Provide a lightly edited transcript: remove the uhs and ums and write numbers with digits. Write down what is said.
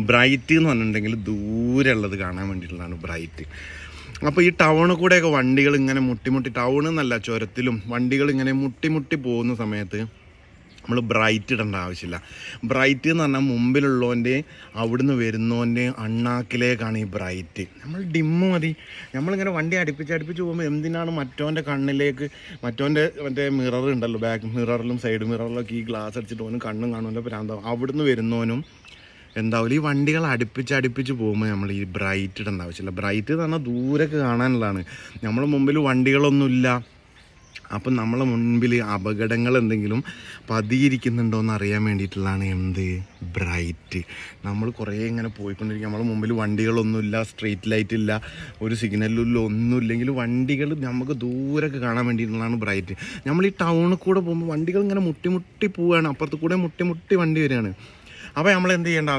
Bright എന്ന് പറഞ്ഞിട്ടുണ്ടെങ്കിൽ ദൂരെ ഉള്ളത് കാണാൻ വേണ്ടിയിട്ടുള്ളതാണ് ബ്രൈറ്റ്. അപ്പോൾ ഈ ടൗണിൽ കൂടെയൊക്കെ വണ്ടികൾ ഇങ്ങനെ മുട്ടിമുട്ടി, ടൗൺ എന്നല്ല ചുരത്തിലും വണ്ടികൾ ഇങ്ങനെ മുട്ടിമുട്ടി പോകുന്ന സമയത്ത് നമ്മൾ ബ്രൈറ്റ് ഇടേണ്ട ആവശ്യമില്ല. ബ്രൈറ്റ് എന്ന് പറഞ്ഞാൽ മുമ്പിലുള്ളവൻ്റെ അവിടുന്ന് വരുന്നവൻ്റെ അണ്ണാക്കിലേക്കാണ് ഈ ബ്രൈറ്റ്. നമ്മൾ ഡിമ്മ് മതി. നമ്മളിങ്ങനെ വണ്ടി അടുപ്പിച്ച് പോകുമ്പോൾ എന്തിനാണ് മറ്റവൻ്റെ കണ്ണിലേക്ക്, മറ്റേ മിറർ ഉണ്ടല്ലോ, ബാക്ക് മിററിലും സൈഡ് മിററിലൊക്കെ ഈ ഗ്ലാസ് അടിച്ചിട്ട് പോകാനും കണ്ണും കാണുമല്ലോ പ്രാന്താവും. അവിടുന്ന് വരുന്നവനും എന്താവില്ല, ഈ വണ്ടികൾ അടുപ്പിച്ച് പോകുമ്പോൾ നമ്മൾ ഈ ബ്രൈറ്റ് ഇടേണ്ട ആവശ്യമില്ല. ബ്രൈറ്റ് എന്ന് പറഞ്ഞാൽ ദൂരേക്ക് കാണാനുള്ളതാണ്. നമ്മളെ മുമ്പിൽ വണ്ടികളൊന്നുമില്ല, അപ്പം നമ്മളെ മുൻപിൽ അപകടങ്ങൾ എന്തെങ്കിലും പതിയിരിക്കുന്നുണ്ടോ എന്ന് അറിയാൻ വേണ്ടിയിട്ടുള്ളതാണ് എന്ത്, ബ്രൈറ്റ്. നമ്മൾ കുറേ ഇങ്ങനെ പോയിക്കൊണ്ടിരിക്കും, നമ്മളെ മുമ്പിൽ വണ്ടികളൊന്നുമില്ല, സ്ട്രീറ്റ് ലൈറ്റ് ഇല്ല, ഒരു സിഗ്നലില്ല, ഒന്നുമില്ലെങ്കിൽ വണ്ടികൾ നമുക്ക് ദൂരമൊക്കെ കാണാൻ വേണ്ടിയിട്ടുള്ളതാണ് ബ്രൈറ്റ്. നമ്മൾ ഈ ടൗണിൽ കൂടെ പോകുമ്പോൾ വണ്ടികൾ ഇങ്ങനെ മുട്ടി പോവുകയാണ്, അപ്പുറത്ത് കൂടെ മുട്ടി വണ്ടി വരികയാണ്. അപ്പോൾ നമ്മൾ എന്ത് ചെയ്യേണ്ട